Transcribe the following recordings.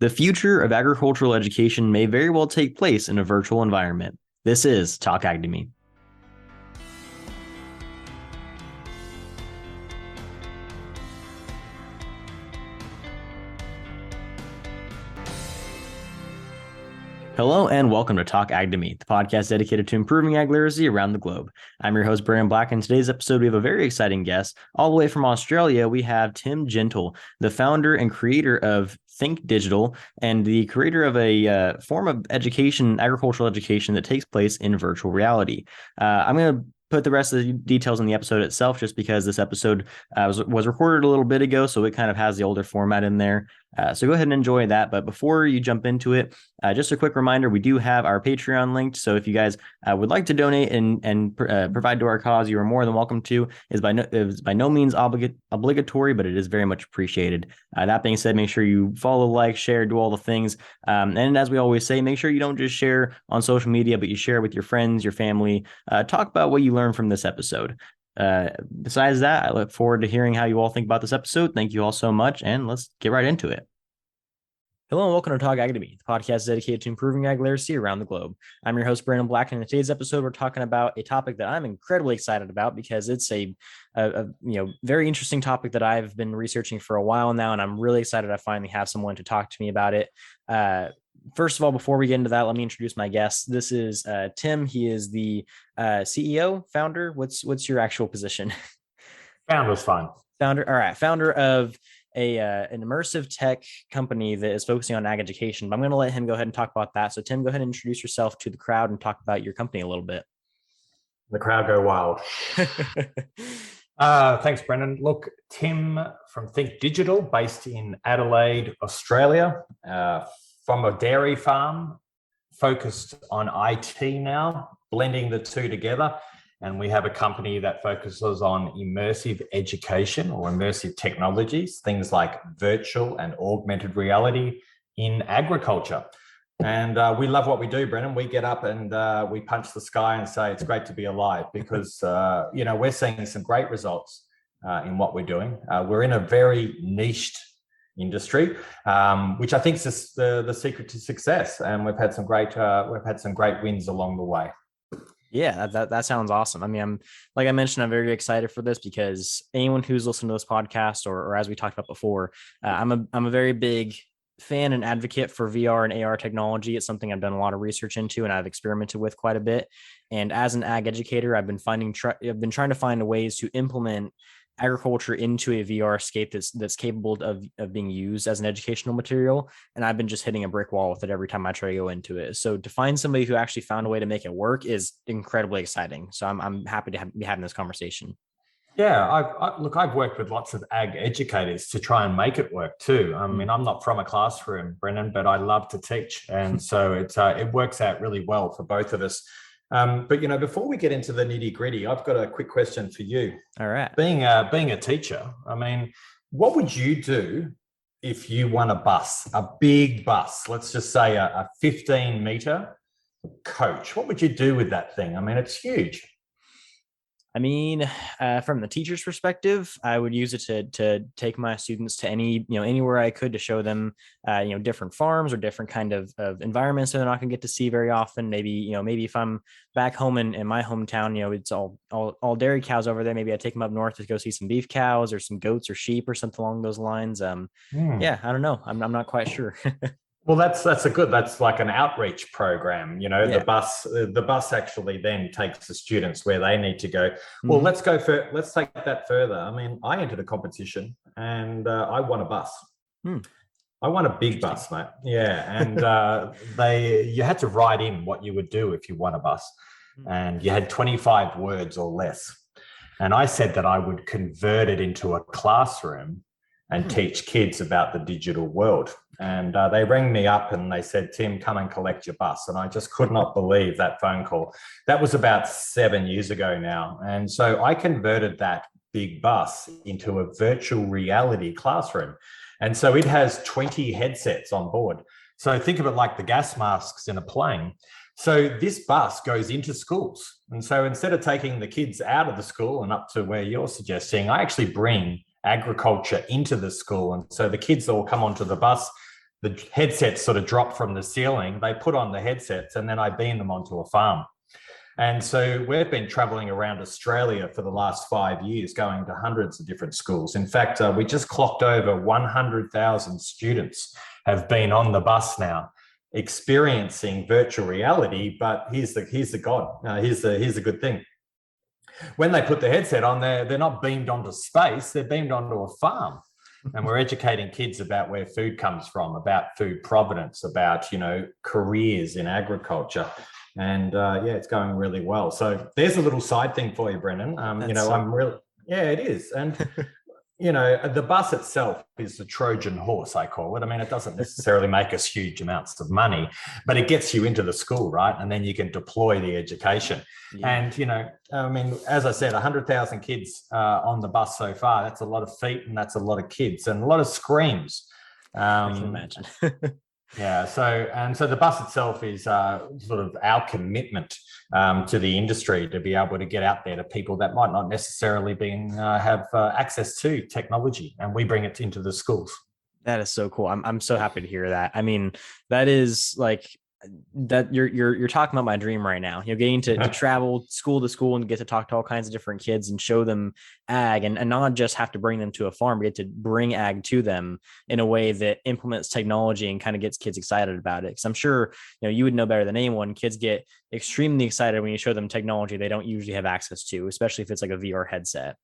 The future of agricultural education may very well take place in a virtual environment. This is Talk Ag to Me. Hello and welcome to Talk Ag to Me, the podcast dedicated to improving ag literacy around the globe. I'm your host, Brandon Black, and in today's episode, we have a very exciting guest. All the way from Australia, we have Tim Gentle, the founder and creator of Think Digital and the creator of a form of education, agricultural education that takes place in virtual reality. I'm going to put the rest of the details in the episode itself just because this episode was recorded a little bit ago, so it kind of has the older format in there. So go ahead and enjoy that. But before you jump into it, just a quick reminder, we do have our Patreon linked. So if you guys would like to donate and provide to our cause, you are more than welcome to. It is by no means obligatory, but it is very much appreciated. That being said, make sure you follow, like, share, do all the things. And as we always say, make sure you don't just share on social media, but you share with your friends, your family. Talk about what you learned from this episode. Besides that, I look forward to hearing how you all think about this episode. Thank you all so much, and let's get right into it. Hello and welcome to Talk Ag to Me, the podcast dedicated to improving ag literacy around the globe. I'm your host, Brandon Black, and in today's episode, we're talking about a topic that I'm incredibly excited about because it's a very interesting topic that I've been researching for a while now, and I'm really excited I finally have someone to talk to me about it. First of all, before we get into that, let me introduce my guest. This is Tim. He is the CEO, founder. What's your actual position? Founder's fine. Founder. All right. Founder of an immersive tech company that is focusing on ag education. But I'm going to let him go ahead and talk about that. So Tim, go ahead and introduce yourself to the crowd and talk about your company a little bit. The crowd go wild. Thanks, Brendan. Look, Tim from Think Digital, based in Adelaide, Australia, from a dairy farm, focused on IT now, blending the two together. And we have a company that focuses on immersive education or immersive technologies, things like virtual and augmented reality in agriculture. And we love what we do, Brennan. We get up and we punch the sky and say it's great to be alive because, we're seeing some great results in what we're doing. We're in a very niched industry, which I think is the secret to success. And we've had some great wins along the way. Yeah, that sounds awesome. I mean, like I mentioned, I'm very excited for this because anyone who's listened to this podcast, or as we talked about before, I'm a very big fan and advocate for VR and AR technology. It's something I've done a lot of research into and I've experimented with quite a bit. And as an ag educator, I've been trying to find ways to implement agriculture into a VR scape that's capable of being used as an educational material. And I've been just hitting a brick wall with it every time I try to go into it. So to find somebody who actually found a way to make it work is incredibly exciting. So I'm happy to be having this conversation. Yeah, I've worked with lots of ag educators to try and make it work too. I mean, I'm not from a classroom, Brennan, but I love to teach. And so it works out really well for both of us. But before we get into the nitty gritty, I've got a quick question for you. All right. Being a teacher, I mean, what would you do if you won a big bus? Let's just say a 15-meter coach. What would you do with that thing? I mean, it's huge. I mean, from the teacher's perspective, I would use it to take my students to anywhere I could to show them, different farms or different kind of environments that they're not going to get to see very often. Maybe if I'm back home in my hometown, it's all dairy cows over there. Maybe I take them up north to go see some beef cows or some goats or sheep or something along those lines. Yeah, I don't know. I'm not quite sure. Well, that's like an outreach program. Yeah. The bus actually then takes the students where they need to go. Well, let's take that further. I mean, I entered a competition and I won a bus. I won a big bus, mate. Yeah, and you had to write in what you would do if you won a bus, and you had 25 words or less. And I said that I would convert it into a classroom and teach kids about the digital world. And they rang me up and they said, Tim, come and collect your bus. And I just could not believe that phone call. That was about 7 years ago now. And so I converted that big bus into a virtual reality classroom. And so it has 20 headsets on board. So think of it like the gas masks in a plane. So this bus goes into schools. And so instead of taking the kids out of the school and up to where you're suggesting, I actually bring agriculture into the school. And so the kids all come onto the bus. the headsets sort of drop from the ceiling. They put on the headsets, and then I beam them onto a farm. And so we've been traveling around Australia for the last 5 years, going to hundreds of different schools. In fact, we just clocked over 100,000 students have been on the bus now, experiencing virtual reality. But here's the good thing. When they put the headset on, they're not beamed onto space, they're beamed onto a farm. And we're educating kids about where food comes from, about food provenance, about, careers in agriculture. And it's going really well. So there's a little side thing for you, Brendan. It is. And the bus itself is the Trojan horse, I call it. I mean, it doesn't necessarily make us huge amounts of money, but it gets you into the school, right? And then you can deploy the education. Yeah. And, as I said, 100,000 kids on the bus so far. That's a lot of feet, and that's a lot of kids, and a lot of screams. I can imagine. Yeah. So the bus itself is sort of our commitment to the industry to be able to get out there to people that might not necessarily have access to technology, and we bring it into the schools. That is so cool. I'm so happy to hear that. I mean, that is like that you're talking about my dream right now. Getting to travel school to school and get to talk to all kinds of different kids and show them ag, and not just have to bring them to a farm, but get to bring ag to them in a way that implements technology and kind of gets kids excited about it. Because I'm sure you would know better than anyone. Kids get extremely excited when you show them technology they don't usually have access to, especially if it's like a VR headset.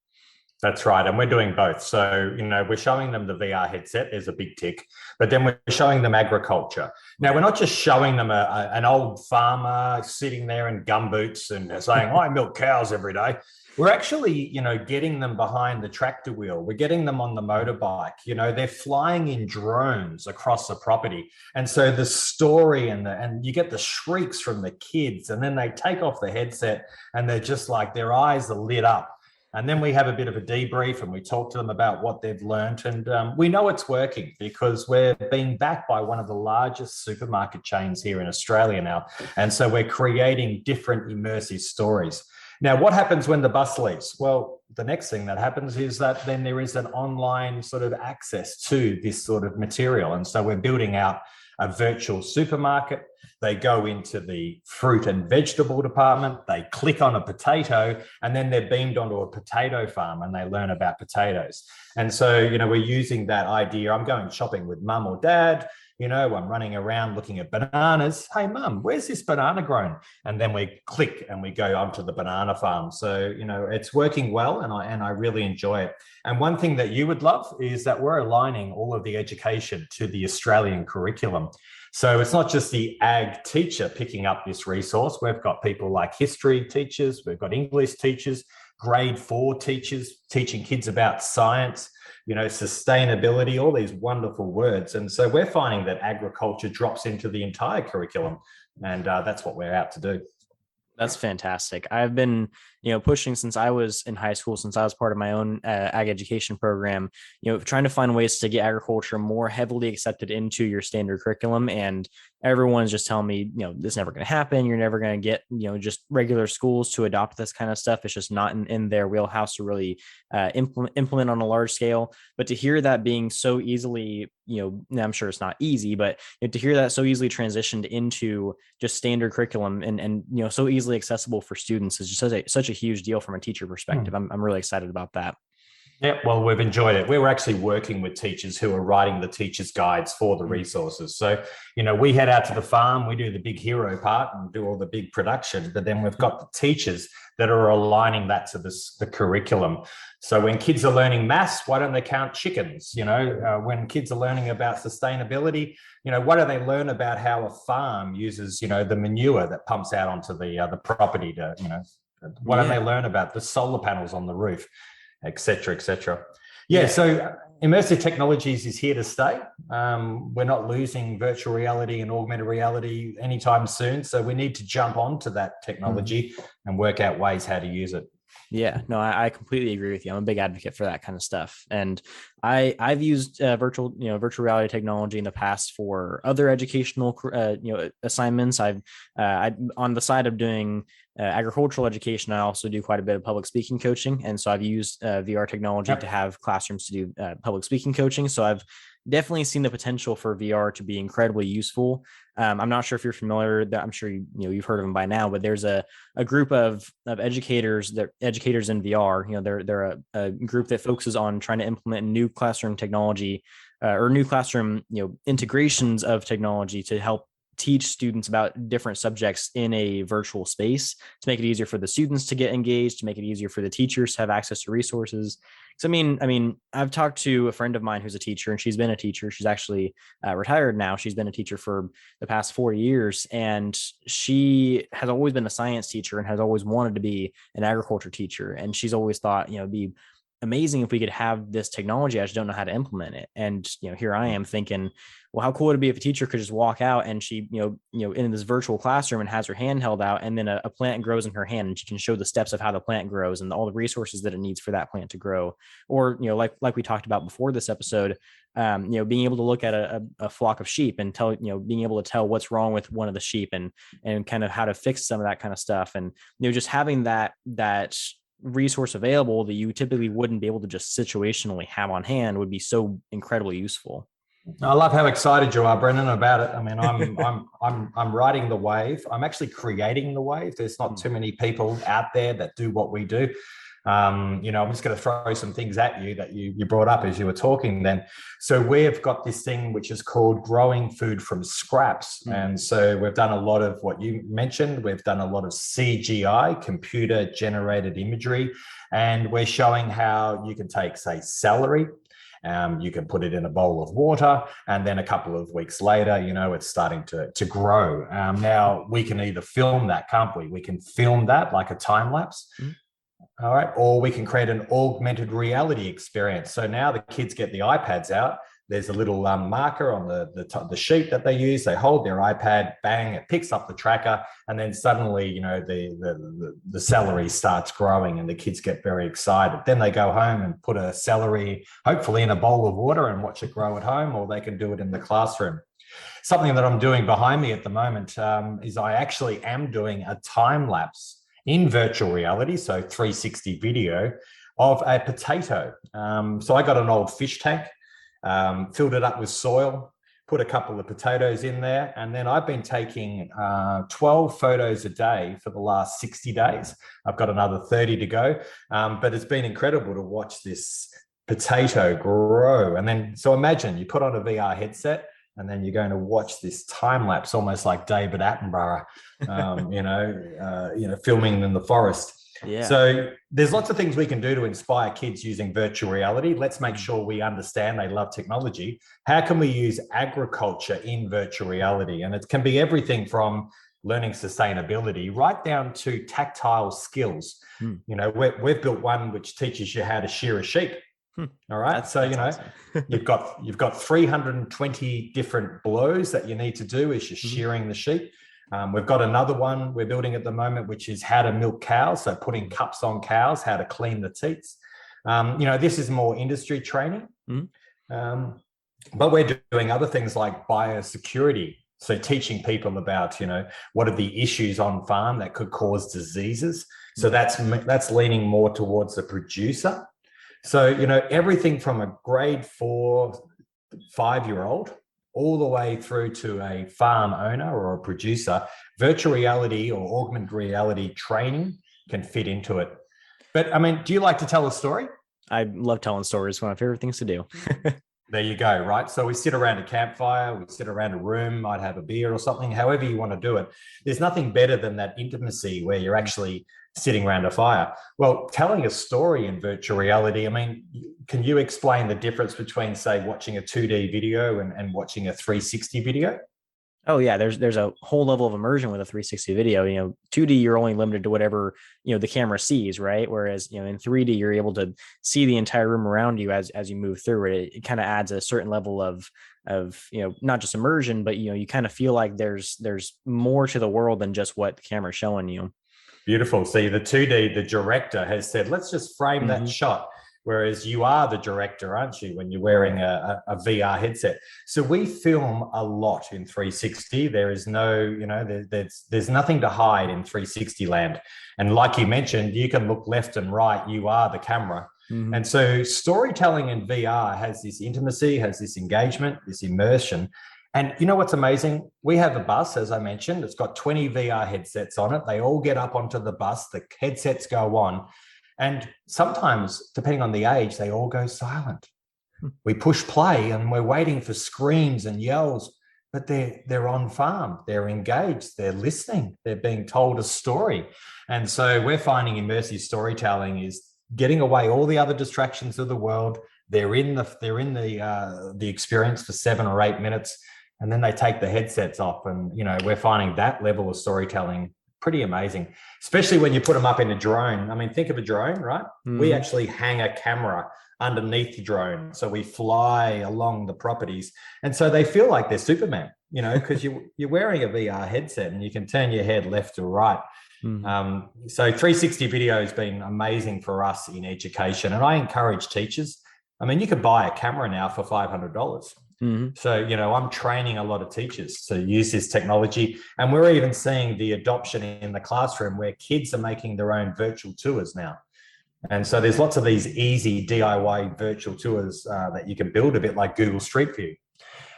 That's right. And we're doing both. So, we're showing them the VR headset. There's a big tick. But then we're showing them agriculture. Now, we're not just showing them an old farmer sitting there in gumboots and saying, I milk cows every day. We're actually, getting them behind the tractor wheel. We're getting them on the motorbike. They're flying in drones across the property. And so the story and you get the shrieks from the kids, and then they take off the headset and they're just like, their eyes are lit up. And then we have a bit of a debrief and we talk to them about what they've learned. And we know it's working because we're being backed by one of the largest supermarket chains here in Australia now. And so we're creating different immersive stories. Now, what happens when the bus leaves? Well, the next thing that happens is that then there is an online sort of access to this sort of material. And so we're building out a virtual supermarket. They go into the fruit and vegetable department, they click on a potato, and then they're beamed onto a potato farm and they learn about potatoes. And so, we're using that idea. I'm going shopping with mum or dad. I'm running around looking at bananas. Hey, mum, where's this banana grown? And then we click and we go onto the banana farm. So, it's working well, and I really enjoy it. And one thing that you would love is that we're aligning all of the education to the Australian curriculum. So it's not just the ag teacher picking up this resource. We've got people like history teachers, we've got English teachers, grade 4 teachers teaching kids about science, sustainability, all these wonderful words. And so we're finding that agriculture drops into the entire curriculum, and that's what we're out to do. That's fantastic. I've been, pushing since I was in high school, since I was part of my own ag education program, trying to find ways to get agriculture more heavily accepted into your standard curriculum. And everyone's just telling me, this is never going to happen. You're never going to get, just regular schools to adopt this kind of stuff. It's just not in their wheelhouse to really implement on a large scale. But to hear that being so easily, I'm sure it's not easy, but to hear that so easily transitioned into just standard curriculum and so easily accessible for students is just such a huge deal from a teacher perspective. I'm really excited about that. Yeah, well, we've enjoyed it. We were actually working with teachers who are writing the teachers' guides for the resources. So, we head out to the farm, we do the big hero part and do all the big production, but then we've got the teachers that are aligning that to the curriculum. So when kids are learning maths, why don't they count chickens? When kids are learning about sustainability, what do they learn about how a farm uses, the manure that pumps out onto the property to, what do they learn about the solar panels on the roof? Et cetera, et cetera. Yeah, so immersive technologies is here to stay. We're not losing virtual reality and augmented reality anytime soon. So we need to jump onto that technology and work out ways how to use it. Yeah, no, I completely agree with you. I'm a big advocate for that kind of stuff. And I've used virtual reality technology in the past for other educational, assignments. I on the side of doing agricultural education, I also do quite a bit of public speaking coaching. And so I've used VR technology to have classrooms to do public speaking coaching. So I've definitely seen the potential for VR to be incredibly useful. I'm not sure if you're familiar, that I'm sure you've heard of them by now, but there's a group of educators, that educators in VR. They're a group that focuses on trying to implement new classroom technology, or new classroom integrations of technology to help teach students about different subjects in a virtual space, to make it easier for the students to get engaged, to make it easier for the teachers to have access to resources. So I've talked to a friend of mine who's a teacher, and she's been a teacher. She's actually retired now. She's been a teacher for the past 4 years, and she has always been a science teacher and has always wanted to be an agriculture teacher. And she's always thought, it'd be amazing if we could have this technology. I just don't know how to implement it. And here I am thinking, well, how cool would it be if a teacher could just walk out and she, in this virtual classroom, and has her hand held out, and then a plant grows in her hand, and she can show the steps of how the plant grows and all the resources that it needs for that plant to grow. Or, like we talked about before this episode, being able to look at a flock of sheep and being able to tell what's wrong with one of the sheep, and kind of how to fix some of that kind of stuff. And, just having that resource available that you typically wouldn't be able to just situationally have on hand would be so incredibly useful. I love how excited you are, Brendan, about it. I mean, I'm riding the wave. I'm actually creating the wave. There's not too many people out there that do what we do. I'm just going to throw some things at you that you brought up as you were talking then. So we've got this thing which is called growing food from scraps. And so we've done a lot of what you mentioned. We've done a lot of CGI, computer generated imagery, and we're showing how you can take, say, celery. You can put it in a bowl of water, and then a couple of weeks later, it's starting to grow. Now we can either film that, can't we? We can film that like a time lapse. All right. Or we can create an augmented reality experience. So now the kids get the iPads out. There's a little marker on the sheet that they use. They hold their iPad, bang, it picks up the tracker, and then suddenly, the celery starts growing, and the kids get very excited. Then they go home and put a celery, hopefully in a bowl of water, and watch it grow at home, or they can do it in the classroom. Something that I'm doing behind me at the moment is I actually am doing a time lapse in virtual reality, so 360 video of a potato. So I got an old fish tank, filled it up with soil, put a couple of potatoes in there, and then I've been taking 12 photos a day for the last 60 days. I've got another 30 to go, but it's been incredible to watch this potato grow. And then, so imagine you put on a VR headset, and then you're going to watch this time lapse, almost like David Attenborough, filming in the forest. Yeah. So there's lots of things we can do to inspire kids using virtual reality. Let's make sure we understand they love technology. How can we use agriculture in virtual reality? And it can be everything from learning sustainability right down to tactile skills. We've built one which teaches you how to shear a sheep. All right. That's awesome. you've got 320 different blows that you need to do as you're shearing the sheep. We've got another one we're building at the moment, which is how to milk cows. So putting cups on cows, how to clean the teats. This is more industry training. But we're doing other things like biosecurity. So teaching people about, what are the issues on farm that could cause diseases. So that's leaning more towards the producer. So, everything from a grade 4, 5-year-old all the way through to a farm owner or a producer, virtual reality or augmented reality training can fit into it. But do you like to tell a story? I love telling stories. One of my favorite things to do. There you go, right? So we sit around a campfire, we sit around a room, might have a beer or something, however you want to do it. There's nothing better than that intimacy where you're actually sitting around a fire. Well, telling a story in virtual reality, can you explain the difference between, say, watching a 2D video and watching a 360 video? Oh yeah, there's a whole level of immersion with a 360 video. 2D, you're only limited to whatever the camera sees, right? Whereas in 3D, you're able to see the entire room around you as you move through it. It kind of adds a certain level of not just immersion, but you kind of feel like there's more to the world than just what the camera's showing you. Beautiful. See, the 2D, the director has said, let's just frame that shot. Whereas you are the director, aren't you, when you're wearing a VR headset? So we film a lot in 360. There is no, there's nothing to hide in 360 land. And like you mentioned, you can look left and right. You are the camera. And so storytelling in VR has this intimacy, has this engagement, this immersion. And you know what's amazing? We have a bus, as I mentioned, it's got 20 VR headsets on it. They all get up onto the bus, the headsets go on. And sometimes, depending on the age, they all go silent. We push play and we're waiting for screams and yells, but they're on farm, they're engaged, they're listening, they're being told a story. And so we're finding immersive storytelling is getting away all the other distractions of the world. They're in the experience for 7 or 8 minutes, and then they take the headsets off. And we're finding that level of storytelling pretty amazing, especially when you put them up in a drone. I mean, think of a drone, right? We actually hang a camera underneath the drone, so we fly along the properties, and so they feel like they're Superman, because you're wearing a VR headset and you can turn your head left or right. So 360 video has been amazing for us in education, and I encourage teachers. I mean, you could buy a camera now for $500. So, I'm training a lot of teachers to use this technology, and we're even seeing the adoption in the classroom where kids are making their own virtual tours now. And so there's lots of these easy DIY virtual tours that you can build, a bit like Google Street View.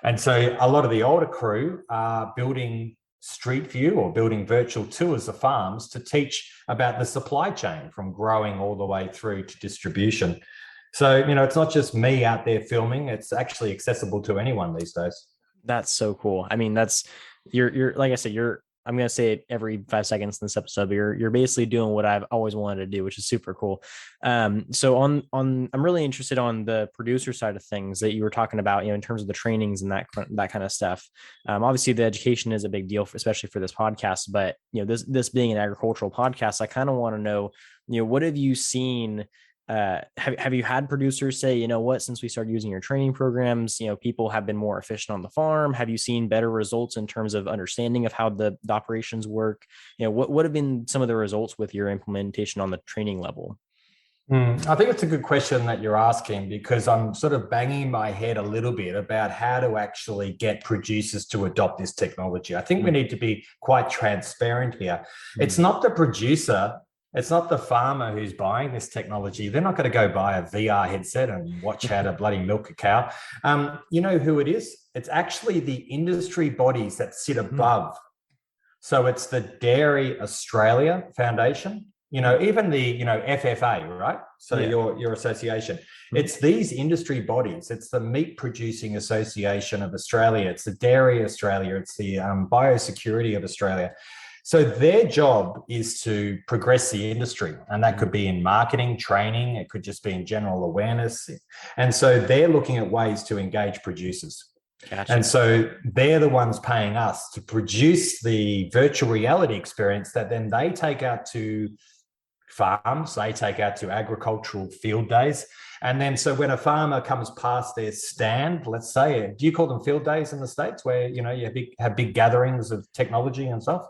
And so a lot of the older crew are building Street View or building virtual tours of farms to teach about the supply chain from growing all the way through to distribution. So, it's not just me out there filming, it's actually accessible to anyone these days. That's so cool. I mean, you're like I said, I'm going to say it every 5 seconds in this episode, but you're basically doing what I've always wanted to do, which is super cool. So I'm really interested on the producer side of things that you were talking about, in terms of the trainings and that kind of stuff. Obviously the education is a big deal, especially for this podcast, but this being an agricultural podcast, I kind of want to know, what have you seen? Have you had producers say, since we started using your training programs, people have been more efficient on the farm? Have you seen better results in terms of understanding of how the operations work? What have been some of the results with your implementation on the training level? I think it's a good question that you're asking, because I'm sort of banging my head a little bit about how to actually get producers to adopt this technology. I think we need to be quite transparent here. It's not the producer, it's not the farmer who's buying this technology. They're not going to go buy a VR headset and watch how to bloody milk a cow. You know who it is? It's actually the industry bodies that sit above. So it's the Dairy Australia Foundation, even the, FFA, right? So your association. It's these industry bodies. It's the Meat Producing Association of Australia. It's the Dairy Australia. It's the Biosecurity of Australia. So their job is to progress the industry, and that could be in marketing, training, it could just be in general awareness. And so they're looking at ways to engage producers. Gotcha. And so they're the ones paying us to produce the virtual reality experience that then they take out to farms, they take out to agricultural field days. And then so when a farmer comes past their stand, let's say, do you call them field days in the States where, you have big gatherings of technology and stuff?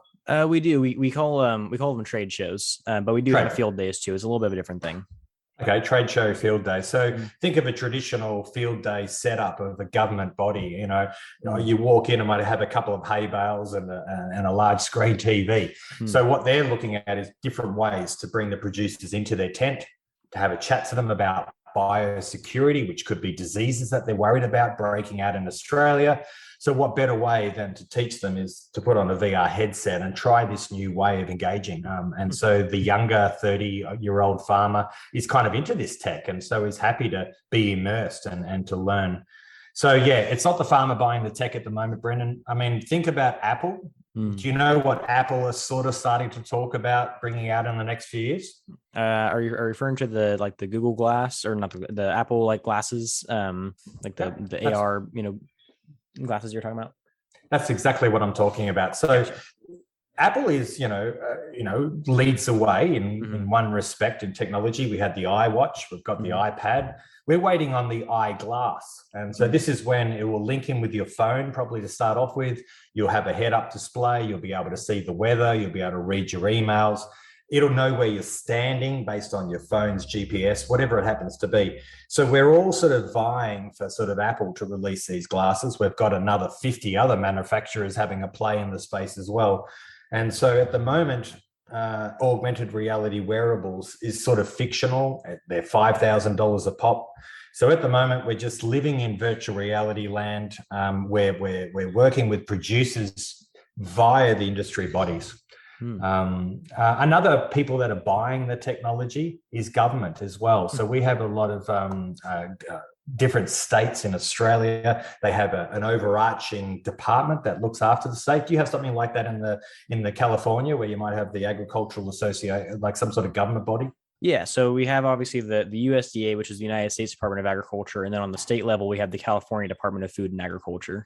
We do. We call them trade shows, but we do have field days too. It's a little bit of a different thing. Okay, trade show, field day. So think of a traditional field day setup of a government body. You walk in and might have a couple of hay bales and a large screen TV. So what they're looking at is different ways to bring the producers into their tent, to have a chat to them about biosecurity, which could be diseases that they're worried about breaking out in Australia. So what better way than to teach them is to put on a VR headset and try this new way of engaging. And so the younger 30-year-old farmer is kind of into this tech, and so he's happy to be immersed and to learn. So it's not the farmer buying the tech at the moment, Brendan. I mean, think about Apple. Do you know what Apple is sort of starting to talk about bringing out in the next few years? Are you referring to the Google Glass, or not the Apple glasses, the AR, glasses you're talking about? That's exactly what I'm talking about. So Apple is, leads the way in one respect in technology. We had the iWatch, we've got the iPad. We're waiting on the eyeglass. And so this is when it will link in with your phone, probably to start off with. You'll have a head-up display. You'll be able to see the weather. You'll be able to read your emails. It'll know where you're standing based on your phone's GPS, whatever it happens to be. So we're all sort of vying for sort of Apple to release these glasses. We've got another 50 other manufacturers having a play in the space as well. And so at the moment, augmented reality wearables is sort of fictional. They're $5,000 a pop. So at the moment, we're just living in virtual reality land, where we're working with producers via the industry bodies. Another people that are buying the technology is government as well. So we have a lot of different states in Australia. They have an overarching department that looks after the state. Do you have something like that in the California, where you might have the agricultural association, like some sort of government body? Yeah, so we have obviously the USDA, which is the United States Department of Agriculture, and then on the state level, we have the California Department of Food and Agriculture.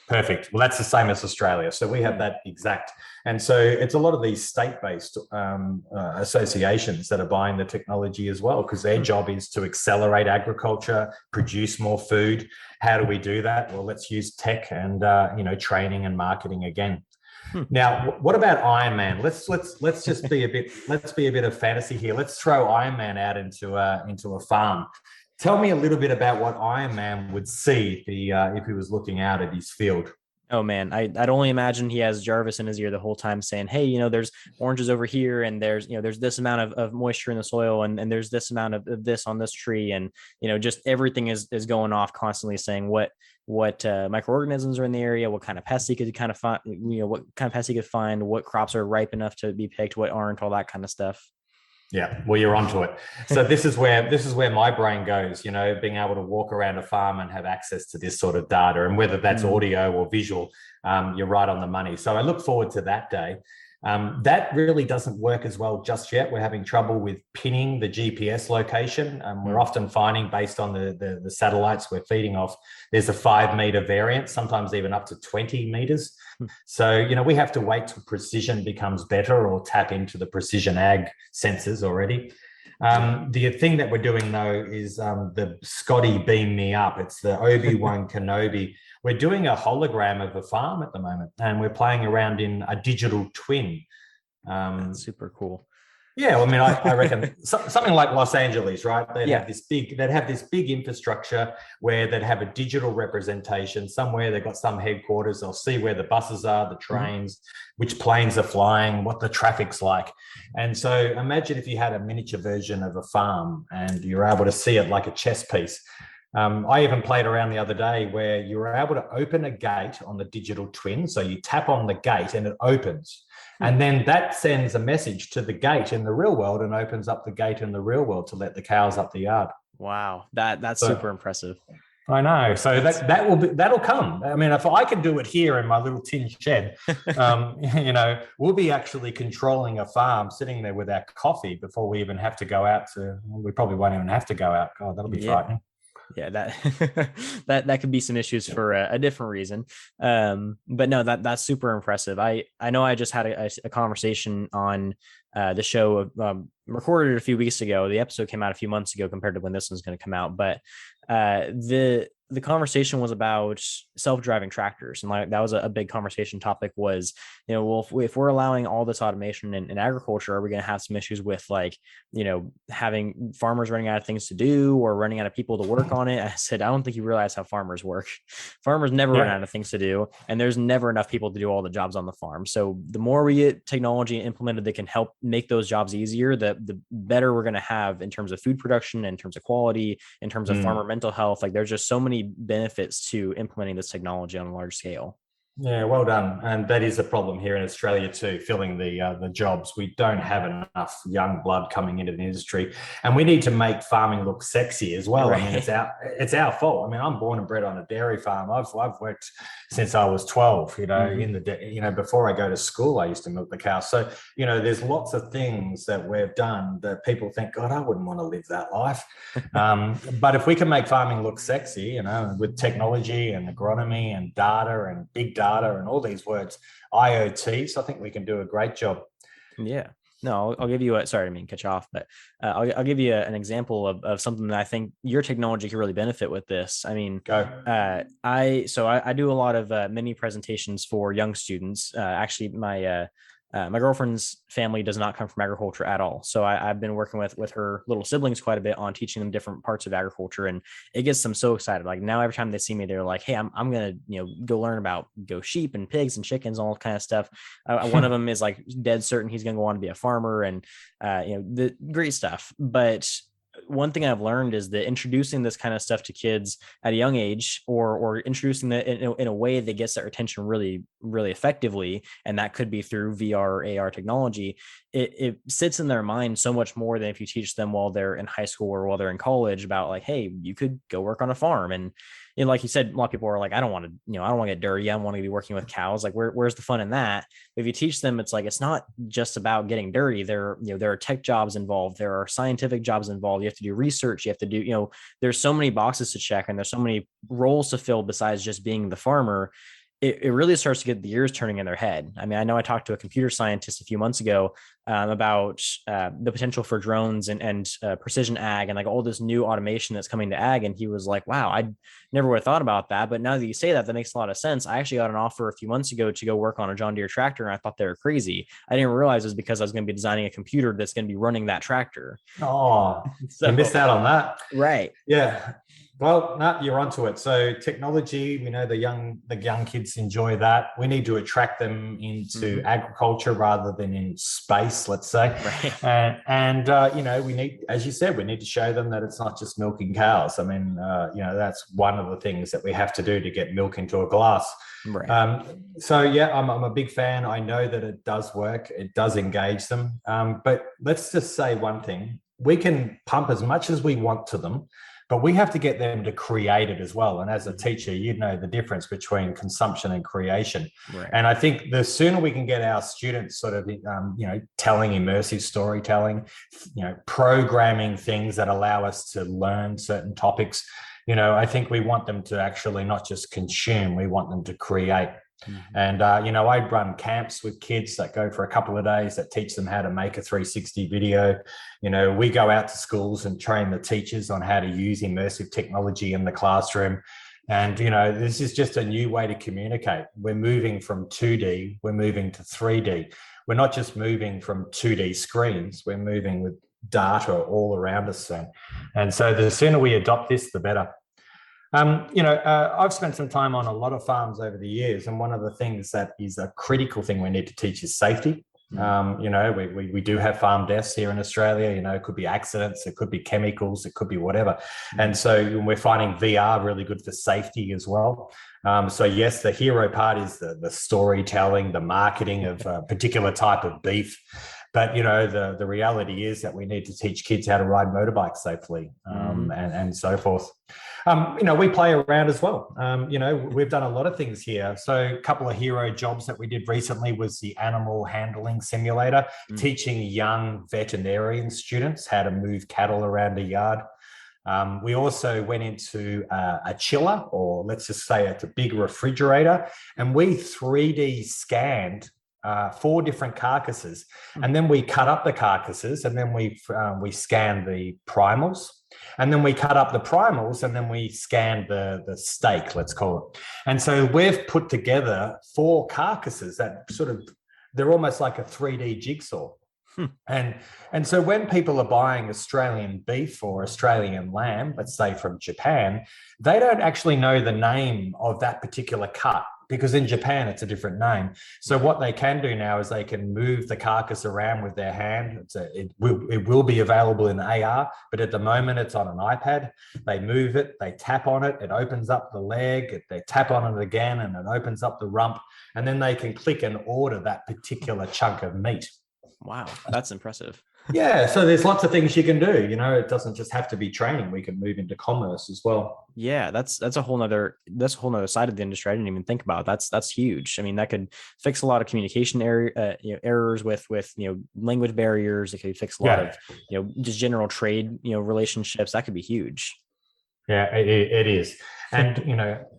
Perfect. Well, that's the same as Australia. So we have that exact. And so it's a lot of these state-based associations that are buying the technology as well, because their job is to accelerate agriculture, produce more food. How do we do that? Well, let's use tech and training and marketing again. Now, what about Iron Man? Let's just be a bit of fantasy here. Let's throw Iron Man out into a farm. Tell me a little bit about what Iron Man would see if he was looking out at his field. Oh man, I'd only imagine he has Jarvis in his ear the whole time saying, hey, there's oranges over here, and there's this amount of moisture in the soil, and there's this amount of this on this tree, and just everything is going off constantly saying what microorganisms are in the area, what kind of pests he could kind of find, what kind of pests he could find, what crops are ripe enough to be picked, what aren't, all that kind of stuff. Yeah, well, you're onto it. So this is where my brain goes, being able to walk around a farm and have access to this sort of data, and whether that's audio or visual, you're right on the money. So I look forward to that day. That really doesn't work as well just yet. We're having trouble with pinning the GPS location. We're often finding, based on the satellites we're feeding off, there's a 5-meter variance, sometimes even up to 20 meters. So, we have to wait till precision becomes better, or tap into the precision ag sensors already. The thing that we're doing, though, is the Scotty beam me up. It's the Obi-Wan Kenobi. We're doing a hologram of a farm at the moment, and we're playing around in a digital twin. That's super cool. Yeah, I mean, I reckon something like Los Angeles, right? They'd have this big infrastructure where they'd have a digital representation somewhere. They've got some headquarters. They'll see where the buses are, the trains, which planes are flying, what the traffic's like. And so imagine if you had a miniature version of a farm and you're able to see it like a chess piece. I even played around the other day where you were able to open a gate on the digital twin. So you tap on the gate and it opens. And then that sends a message to the gate in the real world and opens up the gate in the real world to let the cows up the yard. Wow, that's super impressive. I know. So that'll come. I mean, if I can do it here in my little tin shed, we'll be actually controlling a farm, sitting there with our coffee before we even have to go out we probably won't even have to go out. God, that'll be frightening. Yeah, that could be some issues for a different reason. But no, that's super impressive. I know I just had a conversation on the show, recorded it a few weeks ago. The episode came out a few months ago compared to when this one's going to come out. But the conversation was about self-driving tractors, and like that was a big conversation topic. Was if we're allowing all this automation in agriculture, are we going to have some issues with having farmers running out of things to do or running out of people to work on it? I said, I don't think you realize how farmers work. Farmers never run out of things to do, and there's never enough people to do all the jobs on the farm. So the more we get technology implemented that can help make those jobs easier, the better we're going to have in terms of food production, in terms of quality, in terms of farmer mental health. Like there's just so many benefits to implementing this technology on a large scale. Yeah, well done. And that is a problem here in Australia too, filling the jobs. We don't have enough young blood coming into the industry, and we need to make farming look sexy as well. Right. I mean, it's our fault. I mean, I'm born and bred on a dairy farm. I've worked since I was 12. Before I go to school, I used to milk the cows. So there's lots of things that we've done that people think, God, I wouldn't want to live that life. But if we can make farming look sexy, with technology and agronomy and data and big data and all these words, IoT. So I think we can do a great job. Yeah. No, I'll give you sorry, I mean, cut you off, but I'll give you an example of something that I think your technology can really benefit with this. I mean, I do a lot of mini presentations for young students. Actually, my My girlfriend's family does not come from agriculture at all. So I've been working with her little siblings quite a bit on teaching them different parts of agriculture. And it gets them so excited. Like now, every time they see me, they're like, hey, I'm going to, go learn about sheep and pigs and chickens, all kind of stuff. One of them is like dead certain he's going to go on to be a farmer and, the great stuff. But one thing I've learned is that introducing this kind of stuff to kids at a young age, or introducing that in a way that gets their attention really, really effectively, and that could be through VR or AR technology, it sits in their mind so much more than if you teach them while they're in high school or while they're in college about like, hey, you could go work on a farm. And like you said, a lot of people are like, I don't want to, I don't want to get dirty. I want to be working with cows. Like, where's the fun in that? But if you teach them, it's like, it's not just about getting dirty. There are tech jobs involved. There are scientific jobs involved. You have to do research. You have to do, there's so many boxes to check, and there's so many roles to fill besides just being the farmer. It really starts to get the gears turning in their head. I mean, I know I talked to a computer scientist a few months ago about the potential for drones and precision ag and like all this new automation that's coming to ag. And he was like, wow, I never would have thought about that. But now that you say that, that makes a lot of sense. I actually got an offer a few months ago to go work on a John Deere tractor, and I thought they were crazy. I didn't realize it was because I was going to be designing a computer that's going to be running that tractor. Oh, so, you missed out on that. Right. Yeah. Well, no, you're onto it. So technology, we know the young kids enjoy that. We need to attract them into agriculture rather than in space, let's say. Right. And we need, as you said, we need to show them that it's not just milking cows. I mean, that's one of the things that we have to do to get milk into a glass. Right. I'm a big fan. I know that it does work. It does engage them. But let's just say one thing. We can pump as much as we want to them, but we have to get them to create it as well. And as a teacher, you know the difference between consumption and creation. Right. And I think the sooner we can get our students sort of, telling immersive storytelling, programming things that allow us to learn certain topics, I think we want them to actually not just consume, we want them to create. And, I run camps with kids that go for a couple of days that teach them how to make a 360 video. We go out to schools and train the teachers on how to use immersive technology in the classroom. And, this is just a new way to communicate. We're moving from 2D, we're moving to 3D. We're not just moving from 2D screens, we're moving with data all around us. And so the sooner we adopt this, the better. I've spent some time on a lot of farms over the years, and one of the things that is a critical thing we need to teach is safety. We do have farm deaths here in Australia. It could be accidents, it could be chemicals, it could be whatever. And so we're finding VR really good for safety as well. So yes, the hero part is the storytelling, the marketing of a particular type of beef. But, the reality is that we need to teach kids how to ride motorbikes safely and so forth. We play around as well. We've done a lot of things here. So a couple of hero jobs that we did recently was the animal handling simulator, teaching young veterinarian students how to move cattle around a yard. We also went into a chiller, or let's just say it's a big refrigerator, and we 3D scanned 4 different carcasses, and then we cut up the carcasses, and then we scanned the primals, and then we cut up the primals, and then we scanned the steak, let's call it. And so we've put together 4 carcasses that they're almost like a 3D jigsaw. And so when people are buying Australian beef or Australian lamb, let's say from Japan, they don't actually know the name of that particular cut, because in Japan it's a different name. So what they can do now is they can move the carcass around with their hand. It will be available in AR, but at the moment it's on an iPad. They move it, they tap on it, it opens up the leg, they tap on it again, and it opens up the rump, and then they can click and order that particular chunk of meat. Wow, that's impressive. Yeah, so there's lots of things you can do. It doesn't just have to be training. We can move into commerce as well. Yeah, that's a whole nother side of the industry I didn't even think about. That's huge. I mean, that could fix a lot of communication errors with language barriers. It could fix a lot of just general trade relationships. That could be huge. Yeah, it is. And,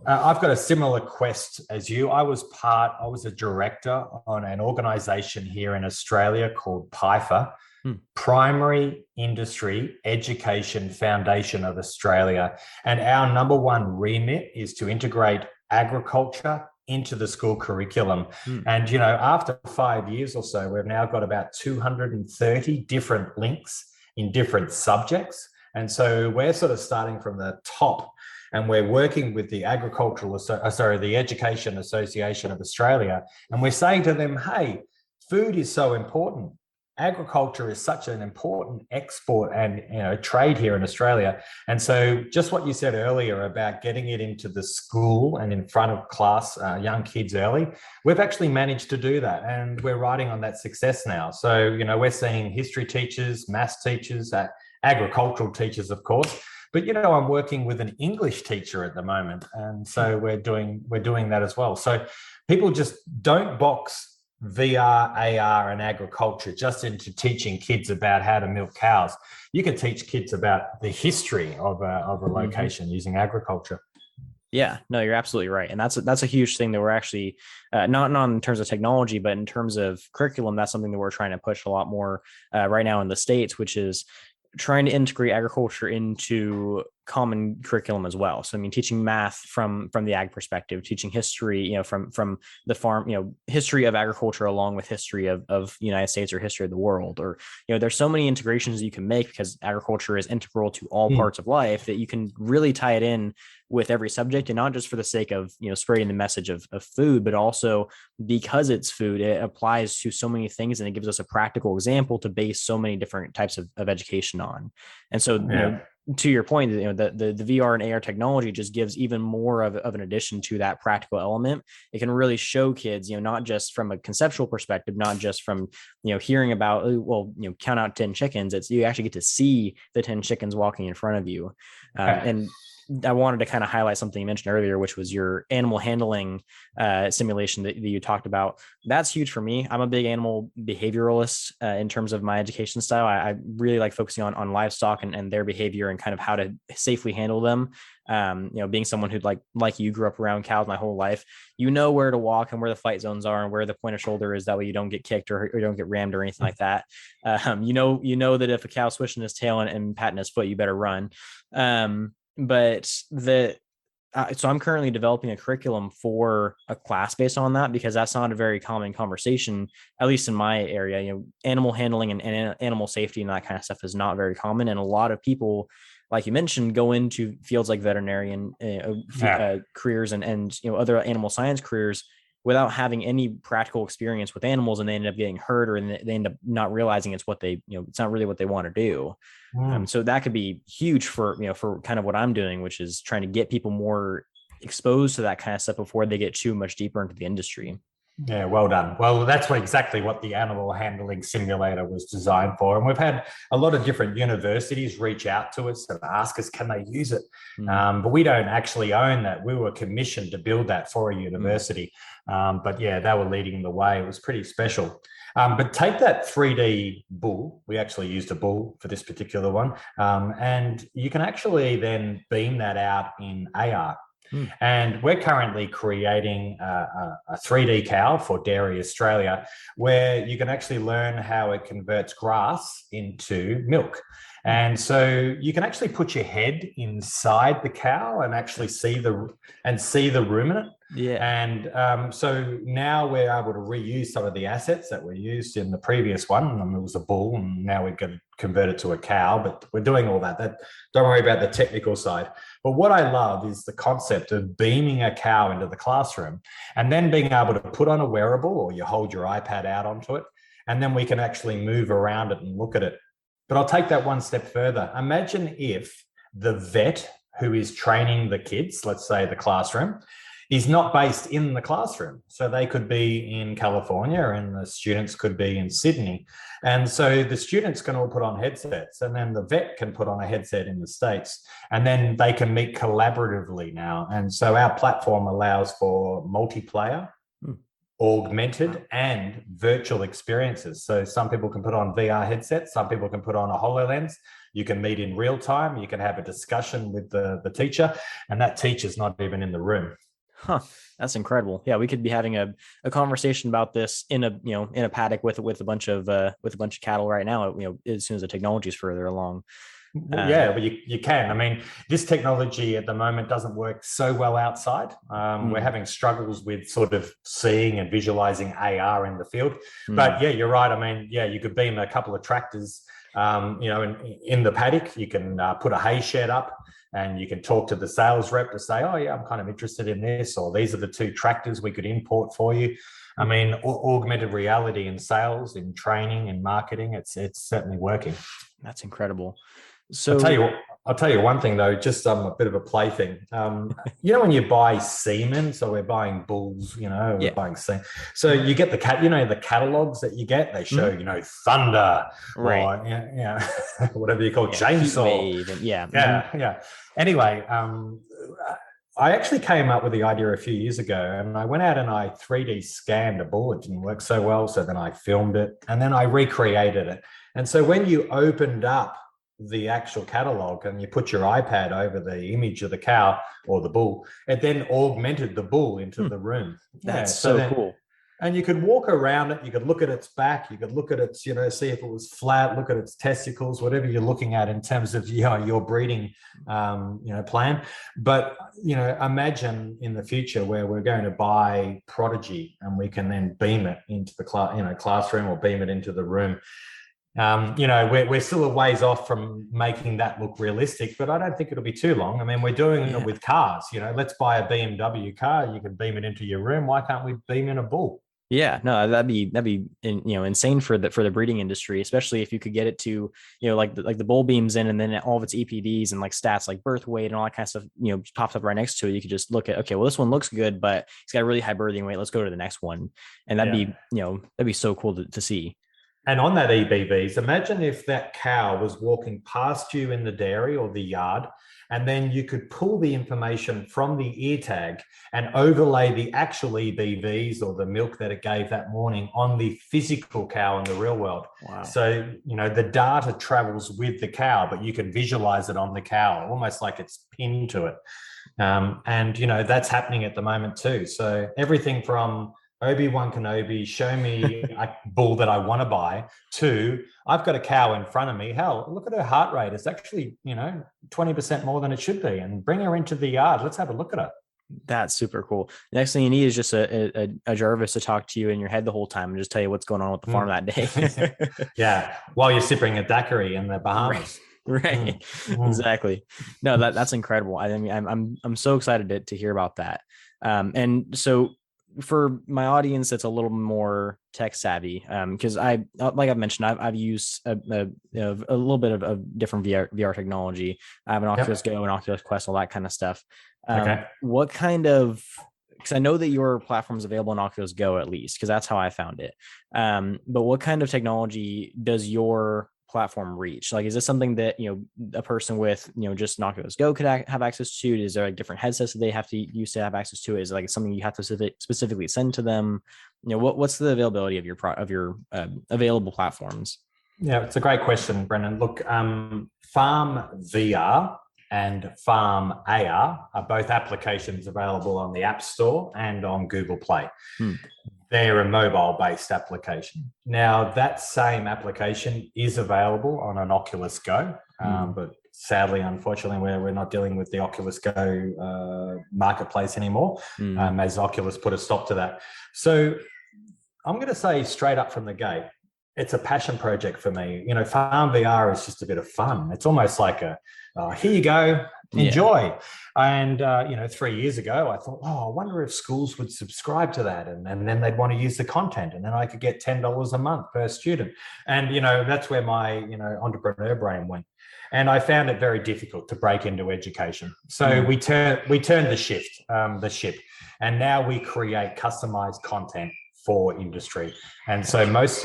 I've got a similar quest as you. I was a director on an organization here in Australia called PIFA, Primary Industry Education Foundation of Australia. And our number one remit is to integrate agriculture, into the school curriculum. Hmm. And, after 5 years or so, we've now got about 230 different links in different subjects. And so we're sort of starting from the top, and we're working with the the Education Association of Australia. And we're saying to them, hey, food is so important. Agriculture is such an important export and trade here in Australia. And so just what you said earlier about getting it into the school and in front of class, young kids early, we've actually managed to do that. And we're riding on that success now. So, we're seeing history teachers, maths teachers, agricultural teachers, of course. But I'm working with an English teacher at the moment, and so we're doing that as well. So people just don't box VR, AR, and agriculture just into teaching kids about how to milk cows. You can teach kids about the history of a location using agriculture. Yeah, no, you're absolutely right, and that's a huge thing that we're actually not in terms of technology, but in terms of curriculum. That's something that we're trying to push a lot more right now in the States, which is trying to integrate agriculture into common curriculum as well. So, I mean, teaching math from the ag perspective, teaching history, from the farm, history of agriculture along with history of the United States or history of the world. Or, there's so many integrations you can make because agriculture is integral to all parts of life that you can really tie it in with every subject, and not just for the sake of, spreading the message of food, but also because it's food, it applies to so many things, and it gives us a practical example to base so many different types of education on. And so, to your point, the VR and AR technology just gives even more of an addition to that practical element. It can really show kids, not just from a conceptual perspective, not just from, hearing about, count out 10 chickens. It's, you actually get to see the 10 chickens walking in front of you. And I wanted to kind of highlight something you mentioned earlier, which was your animal handling simulation that you talked about. That's huge for me. I'm a big animal behavioralist in terms of my education style. I really like focusing on livestock and their behavior and kind of how to safely handle them. Being someone who like you grew up around cows my whole life, where to walk and where the fight zones are and where the point of shoulder is. That way you don't get kicked or don't get rammed or anything like that. That if a cow's swishing his tail and patting his foot, you better run. So I'm currently developing a curriculum for a class based on that, because that's not a very common conversation, at least in my area. Animal handling and animal safety and that kind of stuff is not very common. And a lot of people, like you mentioned, go into fields like veterinarian careers and other animal science careers without having any practical experience with animals, and they end up getting hurt, or they end up not realizing it's not really what they want to do. So that could be huge for kind of what I'm doing, which is trying to get people more exposed to that kind of stuff before they get too much deeper into the industry. Yeah, well done. Well, that's exactly what the animal handling simulator was designed for. And we've had a lot of different universities reach out to us and ask us, can they use it? But we don't actually own that. We were commissioned to build that for a university. But yeah, they were leading the way. It was pretty special. But take that 3D bull. We actually used a bull for this particular one. And you can actually then beam that out in AR. And we're currently creating a 3D cow for Dairy Australia, where you can actually learn how it converts grass into milk. And so you can actually put your head inside the cow and actually see the ruminant. Yeah. And so now we're able to reuse some of the assets that were used in the previous one. It was a bull, and now we're going to convert it to a cow, but we're doing all that. Don't worry about the technical side. But what I love is the concept of beaming a cow into the classroom and then being able to put on a wearable, or you hold your iPad out onto it, and then we can actually move around it and look at it. But I'll take that one step further. Imagine if the vet who is training the kids, let's say the classroom, is not based in the classroom. So they could be in California and the students could be in Sydney. And so the students can all put on headsets, and then the vet can put on a headset in the States, and then they can meet collaboratively now. And so our platform allows for multiplayer, augmented and virtual experiences. So some people can put on VR headsets, some people can put on a HoloLens. You can meet in real time. You can have a discussion with the teacher, and that teacher's not even in the room. Huh. That's incredible. Yeah, we could be having a conversation about this in a paddock with a bunch of cattle right now, as soon as the technology is further along. Yeah, but you can. I mean, this technology at the moment doesn't work so well outside. We're having struggles with sort of seeing and visualizing AR in the field. But yeah, you're right. I mean, yeah, you could beam a couple of tractors, in the paddock. You can put a hay shed up, and you can talk to the sales rep to say, oh, yeah, I'm kind of interested in this, or these are the 2 tractors we could import for you. I mean, augmented reality in sales, in training, in marketing, it's certainly working. That's incredible. So I'll tell you one thing though, just a bit of a play thing. When you buy semen, so we're buying bulls, we're buying semen. So you get the catalogs that you get, they show, thunder, right, or whatever you call chainsaw. Yeah. Anyway, I actually came up with the idea a few years ago, and I went out and I 3D scanned a bull. It didn't work so well, so then I filmed it, and then I recreated it. And so when you opened up the actual catalog and you put your iPad over the image of the cow or the bull, it then augmented the bull into the room. That's so cool. And you could walk around it, you could look at its back, you could look at its, see if it was flat, look at its testicles, whatever you're looking at in terms of your breeding plan. But imagine in the future where we're going to buy prodigy and we can then beam it into the classroom or beam it into the room. We're still a ways off from making that look realistic, but I don't think it'll be too long. I mean, we're doing it with cars. Let's buy a BMW car. You can beam it into your room. Why can't we beam in a bull? Yeah, no, that'd be insane for the breeding industry, especially if you could get it to like the bull beams in, and then all of its EPDs and like stats like birth weight and all that kind of stuff pops up right next to it. You could just look at, okay, well, this one looks good, but it's got a really high birthing weight. Let's go to the next one, and that'd be so cool to see. And on that EBVs, imagine if that cow was walking past you in the dairy or the yard, and then you could pull the information from the ear tag and overlay the actual EBVs or the milk that it gave that morning on the physical cow in the real world. Wow. So, the data travels with the cow, but you can visualize it on the cow, almost like it's pinned to it. And that's happening at the moment too. So everything from Obi-Wan Kenobi, show me a bull that I want to buy, to I've got a cow in front of me. Hell, look at her heart rate. It's actually, 20% more than it should be. And bring her into the yard. Let's have a look at her. That's super cool. The next thing you need is just a Jarvis to talk to you in your head the whole time and just tell you what's going on with the farm that day. Yeah. While you're sipping a daiquiri in the Bahamas. Right. Exactly. No, that's incredible. I mean, I'm so excited to hear about that. And so, for my audience that's a little more tech savvy, because like I've mentioned, I've used a little bit of different VR technology. I have an Oculus Go, an Oculus Quest, all that kind of stuff. Okay. What kind of, because I know that your platform is available on Oculus Go, at least, because that's how I found it. But what kind of technology does your platform reach? Like, is this something that a person with just an Oculus Go could have access to? Is there like different headsets that they have to use to have access to it? Is it like something you have to specifically send to them? What's the availability of your available platforms? Yeah, it's a great question, Brendan. Look, Farm VR and Farm AR are both applications available on the App Store and on Google Play. They're a mobile-based application. Now, that same application is available on an Oculus Go, but sadly, unfortunately, we're not dealing with the Oculus Go marketplace anymore, as Oculus put a stop to that. So I'm going to say straight up from the gate, it's a passion project for me. Farm VR is just a bit of fun. It's almost like here you go, enjoy. Yeah. And, 3 years ago, I thought, I wonder if schools would subscribe to that. And then they'd want to use the content. And then I could get $10 a month per student. And, that's where my, entrepreneur brain went. And I found it very difficult to break into education. So we turned the ship. And now we create customized content for industry. And so most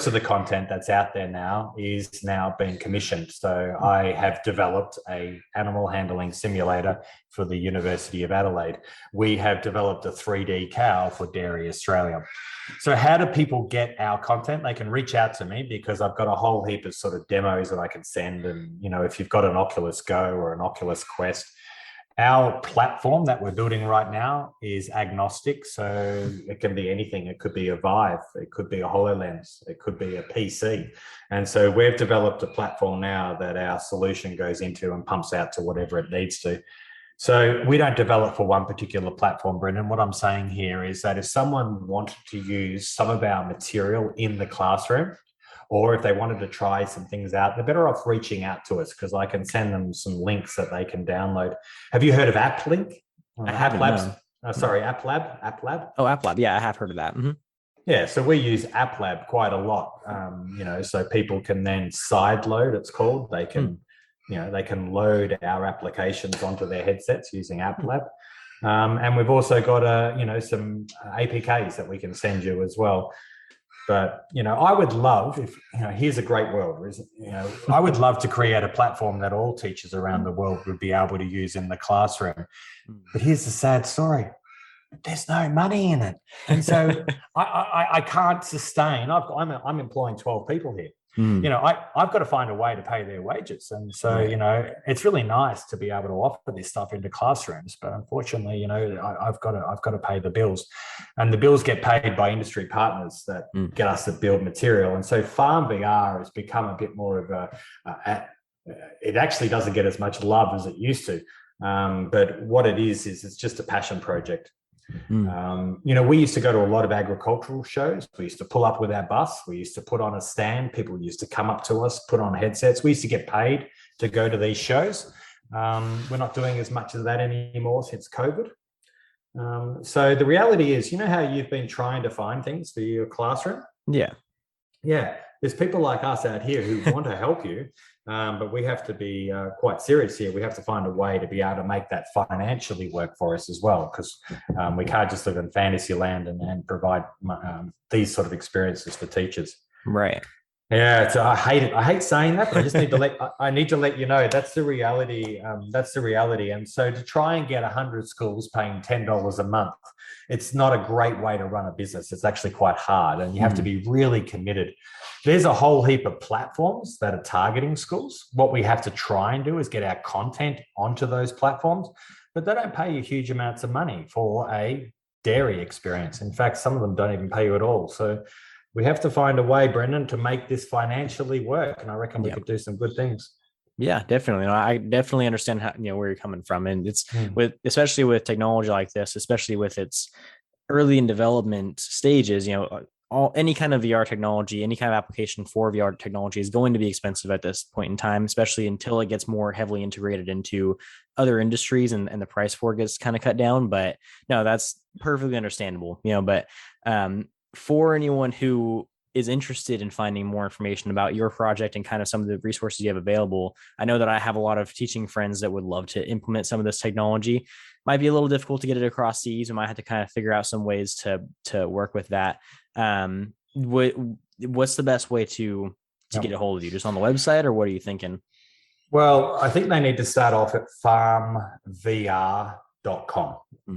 of the content that's out there now is now being commissioned. So I have developed a animal handling simulator for the University of Adelaide. We have developed a 3D cow for Dairy Australia. So how do people get our content? They can reach out to me because I've got a whole heap of sort of demos that I can send. And, if you've got an Oculus Go or an Oculus Quest, Our platform that we're building right now is agnostic. So it can be anything. It could be a Vive, it could be a HoloLens, it could be a PC. And so we've developed a platform now that our solution goes into and pumps out to whatever it needs to. So we don't develop for one particular platform, Brendan. What I'm saying here is that if someone wanted to use some of our material in the classroom, or if they wanted to try some things out, they're better off reaching out to us because I can send them some links that they can download. Have you heard of AppLink? I haven't. No. App Lab. App Lab. Oh, App Lab. Yeah, I have heard of that. Mm-hmm. Yeah, so we use App Lab quite a lot. So people can then side load. It's called. They can, they can load our applications onto their headsets using App Lab. And we've also got some APKs that we can send you as well. But, I would love if, here's a great world. I would love to create a platform that all teachers around the world would be able to use in the classroom. But here's the sad story. There's no money in it. And so I can't sustain. I'm employing 12 people here. I've got to find a way to pay their wages. And so, it's really nice to be able to offer this stuff into classrooms. But unfortunately, I've got to pay the bills. And the bills get paid by industry partners that get us to build material. And so Farm VR has become a bit more of it actually doesn't get as much love as it used to. But what it is it's just a passion project. We used to go to a lot of agricultural shows. We used to pull up with our bus. We used to put on a stand. People used to come up to us, put on headsets. We used to get paid to go to these shows. We're not doing as much of that anymore since COVID. So the reality is, how you've been trying to find things for your classroom? Yeah. There's people like us out here who want to help you, but we have to be quite serious here. We have to find a way to be able to make that financially work for us as well, because we can't just live in fantasy land and provide these sort of experiences for teachers. Right. Yeah, so I hate it. I hate saying that, but I just need to let you know that's the reality. That's the reality. And so to try and get 100 schools paying $10 a month, it's not a great way to run a business. It's actually quite hard, and you have to be really committed. There's a whole heap of platforms that are targeting schools. What we have to try and do is get our content onto those platforms, but they don't pay you huge amounts of money for a dairy experience. In fact, some of them don't even pay you at all. So we have to find a way, Brendan, to make this financially work. And I reckon we could do some good things. Yeah, definitely. I definitely understand how, where you're coming from. And it's especially with technology like this, especially with its early in development stages, any kind of VR technology, any kind of application for VR technology is going to be expensive at this point in time, especially until it gets more heavily integrated into other industries and the price for it gets kind of cut down. But no, that's perfectly understandable, but for anyone who is interested in finding more information about your project and kind of some of the resources you have available, I know that I have a lot of teaching friends that would love to implement some of this technology. Might be a little difficult to get it across seas. We might have to kind of figure out some ways to work with that. What's the best way to get a hold of you? Just on the website, or what are you thinking? Well, I think they need to start off at farmvr.com,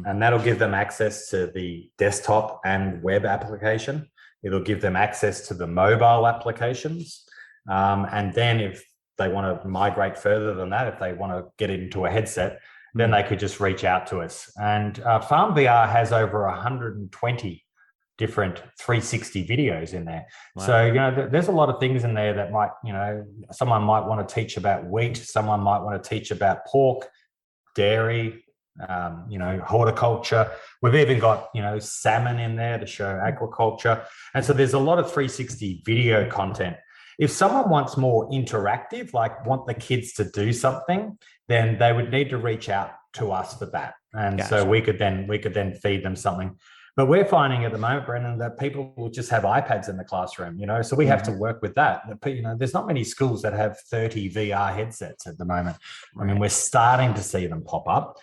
and that'll give them access to the desktop and web application. It'll give them access to the mobile applications. And then if they want to migrate further than that, if they want to get it into a headset, then they could just reach out to us. And Farm VR has over 120 different 360 videos in there. Wow. So, there's a lot of things in there that might, someone might want to teach about wheat. Someone might want to teach about pork, dairy, horticulture. We've even got, salmon in there to show aquaculture. And so there's a lot of 360 video content. If someone wants more interactive, like want the kids to do something, then they would need to reach out to us for that. And gotcha. So we could then feed them something. But we're finding at the moment, Brendan, that people will just have iPads in the classroom, so we have to work with that. There's not many schools that have 30 VR headsets at the moment. Right. I mean, we're starting to see them pop up.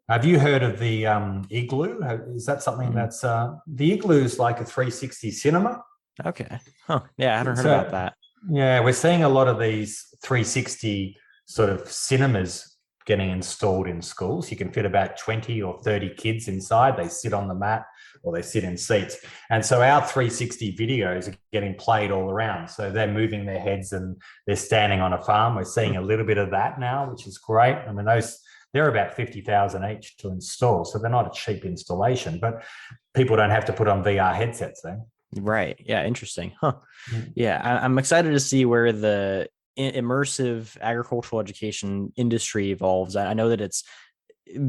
Have you heard of the Igloo? Is that something that's the Igloo is like a 360 cinema? Okay. Huh. Yeah, I haven't heard about that. Yeah, we're seeing a lot of these 360 sort of cinemas getting installed in schools. You can fit about 20 or 30 kids inside. They sit on the mat or they sit in seats. And so our 360 videos are getting played all around. So they're moving their heads and they're standing on a farm. We're seeing a little bit of that now, which is great. I mean, they're about 50,000 each to install. So they're not a cheap installation, but people don't have to put on VR headsets then. Right. Yeah. Interesting. Huh. Yeah. I'm excited to see where the immersive agricultural education industry evolves. I know that it's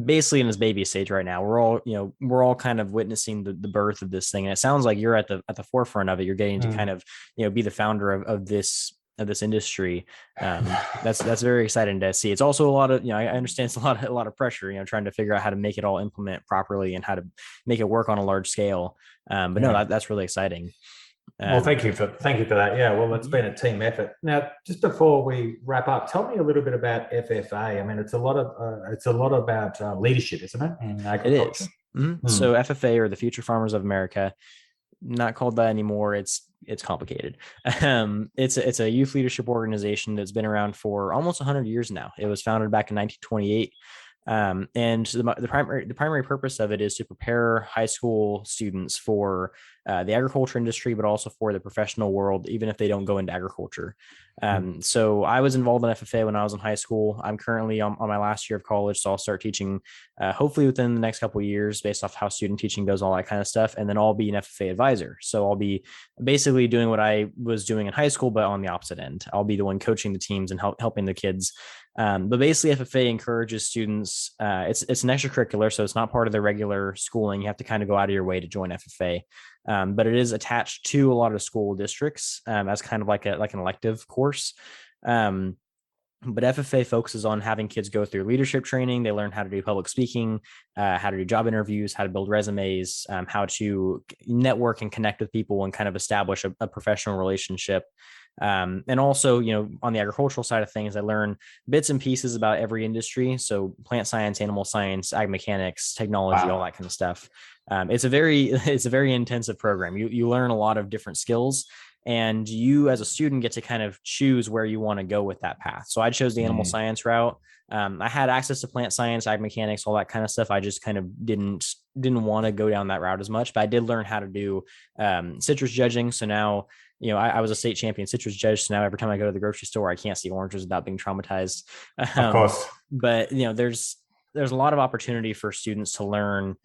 basically in its baby stage right now. We're all kind of witnessing the birth of this thing. And it sounds like you're at the forefront of it. You're getting to kind of, be the founder of this industry. That's very exciting to see. It's also a lot of, I understand it's a lot of pressure, trying to figure out how to make it all implement properly and how to make it work on a large scale. But no, that's really exciting. Well, thank you for that. Yeah, well, it's been a team effort. Now, just before we wrap up, tell me a little bit about FFA. I mean, it's a lot about leadership, isn't it? In agriculture. It is. Mm-hmm. So FFA, or the Future Farmers of America, not called that anymore. It's complicated. It's a youth leadership organization that's been around for almost 100 years now. It was founded back in 1928. And the primary purpose of it is to prepare high school students for the agriculture industry, but also for the professional world, even if they don't go into agriculture. So I was involved in FFA when I was in high school. I'm currently on my last year of college, so I'll start teaching hopefully within the next couple of years, based off how student teaching goes, all that kind of stuff. And then I'll be an FFA advisor. So I'll be basically doing what I was doing in high school, but on the opposite end. I'll be the one coaching the teams and helping the kids. But basically FFA encourages students. It's an extracurricular, so it's not part of their regular schooling. You have to kind of go out of your way to join FFA. But it is attached to a lot of school districts as kind of like an elective course. But FFA focuses on having kids go through leadership training. They learn how to do public speaking, how to do job interviews, how to build resumes, how to network and connect with people and kind of establish a professional relationship. And also, on the agricultural side of things, I learn bits and pieces about every industry. So plant science, animal science, ag mechanics, technology, all that kind of stuff. It's a very intensive program. You learn a lot of different skills, and you as a student get to kind of choose where you want to go with that path. So I chose the animal science route. I had access to plant science, ag mechanics, all that kind of stuff. I just kind of didn't want to go down that route as much, but I did learn how to do citrus judging. So now, I was a state champion citrus judge. So now every time I go to the grocery store, I can't see oranges without being traumatized. Of course. But, there's a lot of opportunity for students to learn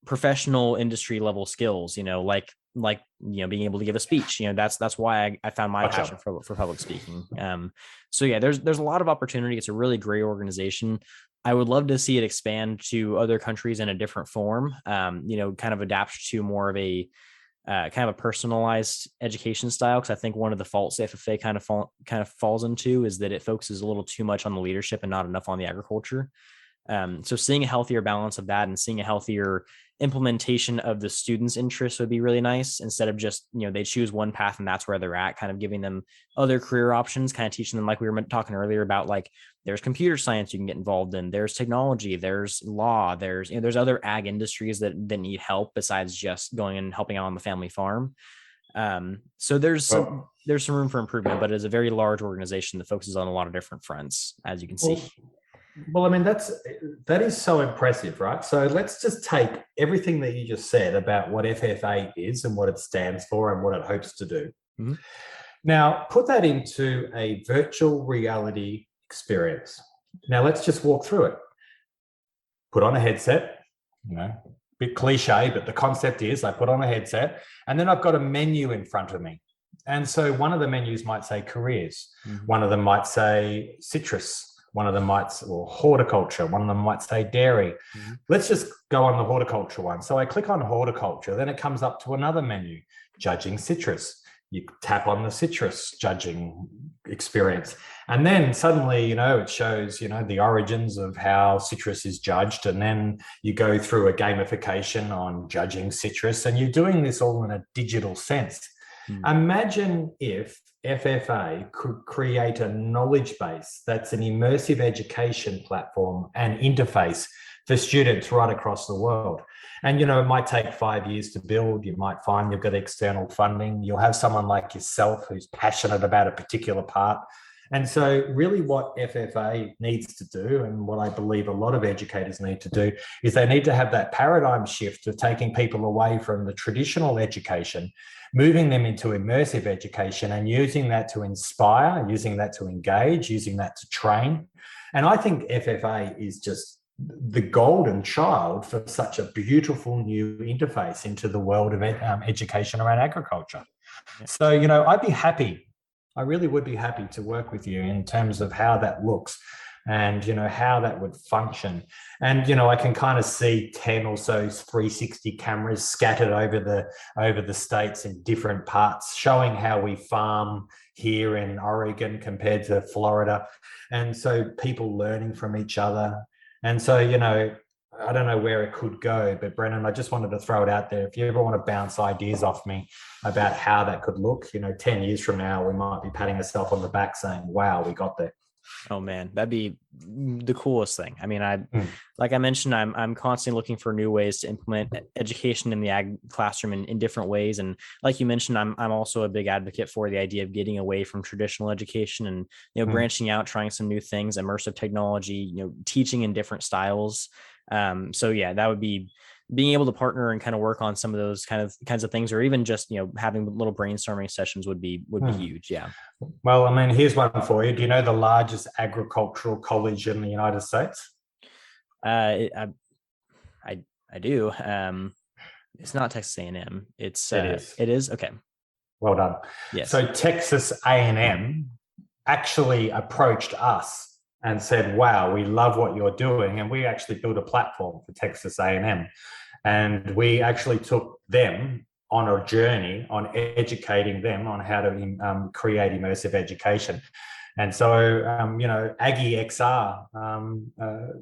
professional industry level skills, like being able to give a speech. That's why I found my passion for public speaking. So yeah, there's a lot of opportunity. It's a really great organization. I would love to see it expand to other countries in a different form, kind of adapt to more of a kind of a personalized education style. Because I think one of the faults FFA kind of falls into is that it focuses a little too much on the leadership and not enough on the agriculture. So seeing a healthier balance of that and seeing a healthier implementation of the students' interests would be really nice, instead of just, they choose one path and that's where they're at, kind of giving them other career options, kind of teaching them, like we were talking earlier about, like there's computer science you can get involved in, there's technology, there's law, there's other ag industries that need help besides just going and helping out on the family farm. So there's some room for improvement, but it's a very large organization that focuses on a lot of different fronts, as you can see. Well, I mean, that is so impressive, right? So let's just take everything that you just said about what FFA is and what it stands for and what it hopes to do. Mm-hmm. Now, put that into a virtual reality experience. Now, let's just walk through it. Put on a headset, bit cliche, but the concept is I put on a headset and then I've got a menu in front of me. And so one of the menus might say careers. Mm-hmm. One of them might say citrus. One of them might, or horticulture. One of them might say dairy. Mm-hmm. Let's just go on the horticulture one. So I click on horticulture, then it comes up to another menu, judging citrus. You tap on the citrus judging experience. And then suddenly, it shows, the origins of how citrus is judged. And then you go through a gamification on judging citrus, and you're doing this all in a digital sense. Mm-hmm. Imagine if FFA could create a knowledge base that's an immersive education platform and interface for students right across the world. And, it might take 5 years to build. You might find you've got external funding. You'll have someone like yourself who's passionate about a particular part. And so really what FFA needs to do, and what I believe a lot of educators need to do, is they need to have that paradigm shift of taking people away from the traditional education, moving them into immersive education and using that to inspire, using that to engage, using that to train. And I think FFA is just the golden child for such a beautiful new interface into the world of education around agriculture. Yeah. So, I'd be happy. I really would be happy to work with you in terms of how that looks and, how that would function. And, I can kind of see 10 or so 360 cameras scattered over the states in different parts, showing how we farm here in Oregon compared to Florida. And so people learning from each other. And so, I don't know where it could go, but Brennan, I just wanted to throw it out there. If you ever want to bounce ideas off me about how that could look, 10 years from now, we might be patting ourselves on the back saying, wow, we got there. Oh man, that'd be the coolest thing. I mean, like I mentioned, I'm constantly looking for new ways to implement education in the ag classroom in different ways. And like you mentioned, I'm also a big advocate for the idea of getting away from traditional education and, branching out, trying some new things, immersive technology, teaching in different styles. So yeah, that would be being able to partner and kind of work on some of those kinds of things, or even just, having little brainstorming sessions would be huge. Yeah. Well, I mean, here's one for you. Do you know the largest agricultural college in the United States? I do. It's not Texas A&M. It is. It is. Okay. Well done. Yes. So Texas A&M actually approached us and said, wow, we love what you're doing. And we actually built a platform for Texas A&M. And we actually took them on a journey on educating them on how to create immersive education. And so, Aggie XR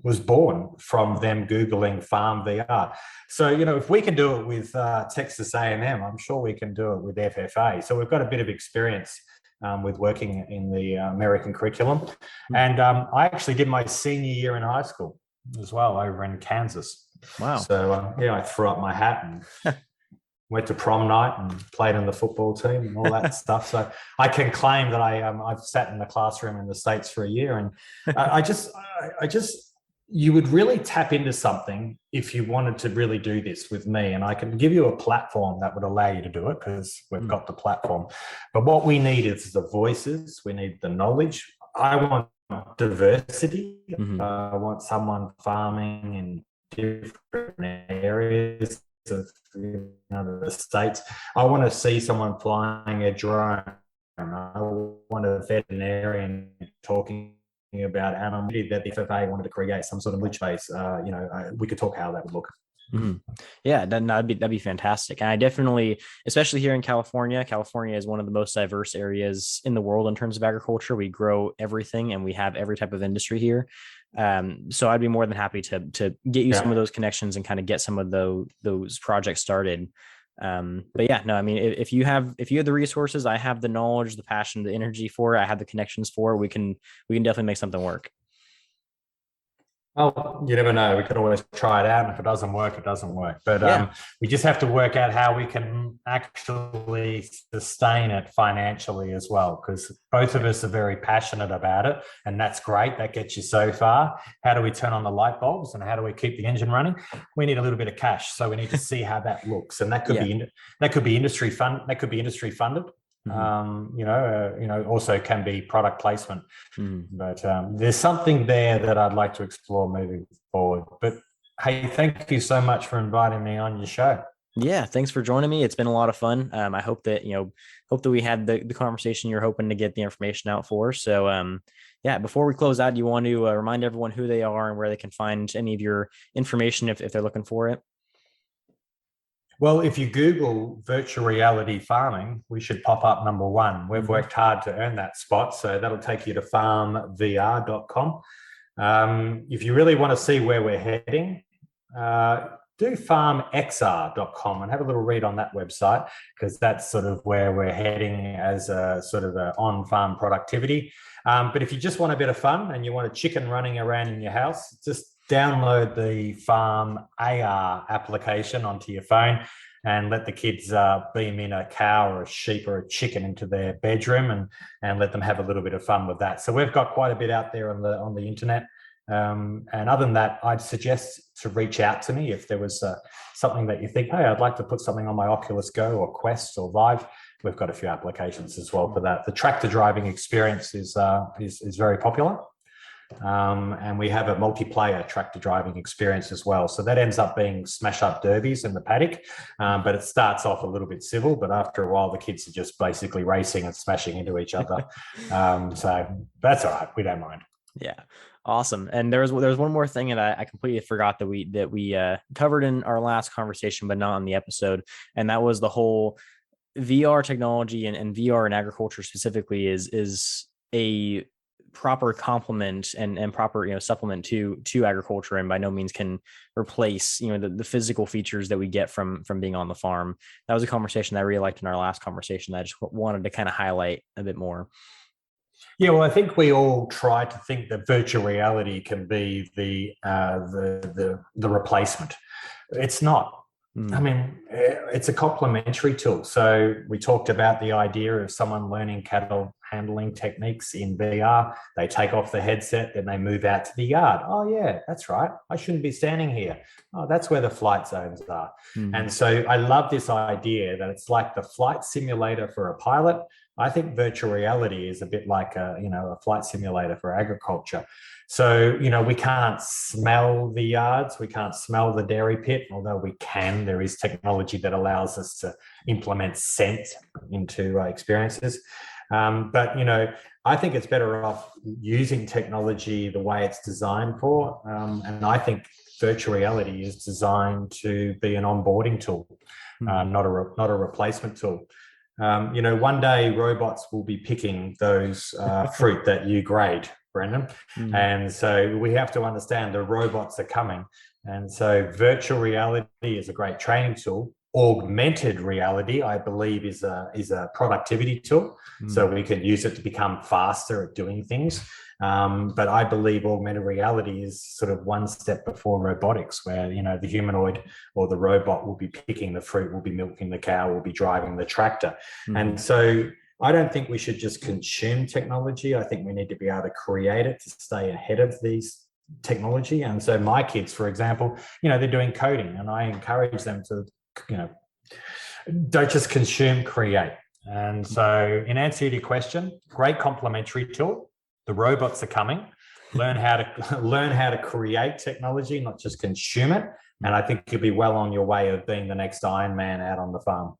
was born from them Googling Farm VR. So, if we can do it with Texas A&M, I'm sure we can do it with FFA. So we've got a bit of experience with working in the American curriculum. And I actually did my senior year in high school as well over in Kansas. Wow. So, I threw up my hat and went to prom night and played in the football team and all that stuff. So I can claim that I've sat in the classroom in the States for a year. And I just, you would really tap into something if you wanted to really do this with me. And I can give you a platform that would allow you to do it because we've got the platform. But what we need is the voices. We need the knowledge. I want diversity. I want someone farming in different areas of the states. I want to see someone flying a drone. I want a veterinarian talking about animals that the FFA wanted to create some sort of knowledge base. We could talk how that would look. Yeah, that'd be fantastic. And I definitely, especially here in California is one of the most diverse areas in the world in terms of agriculture. We grow everything and we have every type of industry here. So I'd be more than happy to get you some of those connections and kind of get some of those projects started. But yeah, no, I mean, if you have the resources, I have the knowledge, the passion, the energy for it, I have the connections for it, we can definitely make something work. Well, you never know. We could always try it out. And if it doesn't work, it doesn't work. But we just have to work out how we can actually sustain it financially as well, because both of us are very passionate about it. And that's great. That gets you so far. How do we turn on the light bulbs and how do we keep the engine running? We need a little bit of cash. So we need to see how that looks. And that could be industry fund. That could be industry funded. Also can be product placement, but there's something there that I'd like to explore moving forward. But hey, thank you so much for inviting me on your show. Yeah, thanks for joining me. It's been a lot of fun. I hope that we had the conversation you're hoping to get the information out for. So before we close out, do you want to remind everyone who they are and where they can find any of your information if they're looking for it? Well, if you Google virtual reality farming, we should pop up number one. We've worked hard to earn that spot, so that'll take you to farmvr.com. If you really want to see where we're heading, do farmxr.com and have a little read on that website, because that's sort of where we're heading as a sort of a on-farm productivity. But if you just want a bit of fun and you want a chicken running around in your house, just download the Farm AR application onto your phone and let the kids beam in a cow or a sheep or a chicken into their bedroom and let them have a little bit of fun with that. So we've got quite a bit out there on the internet. And other than that, I'd suggest to reach out to me if there was something that you think, hey, I'd like to put something on my Oculus Go or Quest or Vive. We've got a few applications as well for that. The tractor driving experience is very popular. and we have a multiplayer tractor driving experience as well. So that ends up being smash up derbies in the paddock, but it starts off a little bit civil, but after a while the kids are just basically racing and smashing into each other. So that's all right, we don't mind. Yeah. Awesome. And there's one more thing that I completely forgot that we covered in our last conversation, but not on the episode. And that was the whole VR technology and VR in agriculture specifically is a proper complement and proper, supplement to agriculture, and by no means can replace, the physical features that we get from being on the farm. That was a conversation that I really liked in our last conversation that I just wanted to kind of highlight a bit more. Yeah, well, I think we all try to think that virtual reality can be the replacement. It's not. I mean, it's a complementary tool. So we talked about the idea of someone learning cattle handling techniques in VR. They take off the headset, then they move out to the yard. Oh, yeah, that's right. I shouldn't be standing here. Oh, that's where the flight zones are. And so I love this idea that it's like the flight simulator for a pilot. I think virtual reality is a bit like a flight simulator for agriculture. So, we can't smell the yards, we can't smell the dairy pit, although we can. There is technology that allows us to implement scent into experiences. But, I think it's better off using technology the way it's designed for. And I think virtual reality is designed to be an onboarding tool, not a replacement tool. One day robots will be picking those fruit that you grade, Brendan. And so we have to understand the robots are coming. And so virtual reality is a great training tool. Augmented reality, I believe, is a productivity tool. So we can use it to become faster at doing things. But I believe augmented reality is sort of one step before robotics, where, the humanoid or the robot will be picking the fruit, will be milking the cow, will be driving the tractor. And so I don't think we should just consume technology. I think we need to be able to create it to stay ahead of these technology. And so my kids, for example, they're doing coding, and I encourage them to, don't just consume, create. And so in answer to your question, great complementary tool. The robots are coming. Learn how to create technology, not just consume it. And I think you'll be well on your way of being the next Iron Man out on the farm.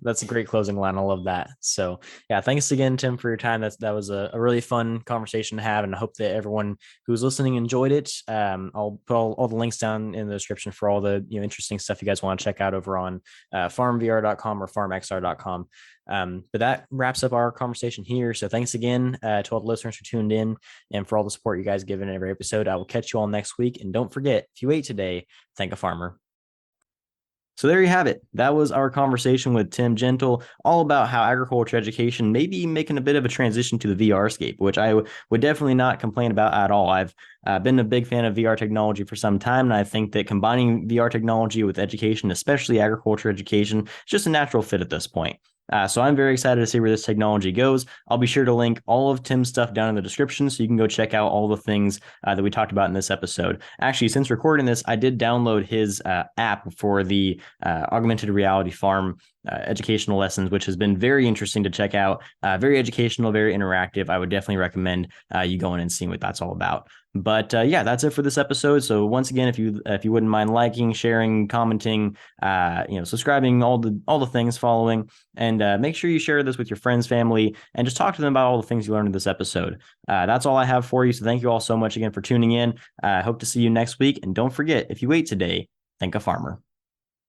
That's a great closing line. I love that. So yeah, thanks again, Tim, for your time. That was a really fun conversation to have, and I hope that everyone who's listening enjoyed it. I'll put all the links down in the description for all the interesting stuff you guys want to check out over on farmvr.com or farmxr.com. But that wraps up our conversation here. So thanks again to all the listeners who tuned in and for all the support you guys give in every episode. I will catch you all next week. And don't forget, if you ate today, thank a farmer. So there you have it. That was our conversation with Tim Gentle, all about how agriculture education may be making a bit of a transition to the VR scape, which I would definitely not complain about at all. I've been a big fan of VR technology for some time, and I think that combining VR technology with education, especially agriculture education, is just a natural fit at this point. So I'm very excited to see where this technology goes. I'll be sure to link all of Tim's stuff down in the description so you can go check out all the things that we talked about in this episode. Actually, since recording this, I did download his app for the augmented reality farm educational lessons, which has been very interesting to check out. Very educational, very interactive. I would definitely recommend you going and seeing what that's all about. But yeah, that's it for this episode. So once again, if you wouldn't mind liking, sharing, commenting, subscribing, all the things, following, and make sure you share this with your friends, family, and just talk to them about all the things you learned in this episode. That's all I have for you. So thank you all so much again for tuning in. I hope to see you next week. And don't forget, if you ate today, thank a farmer.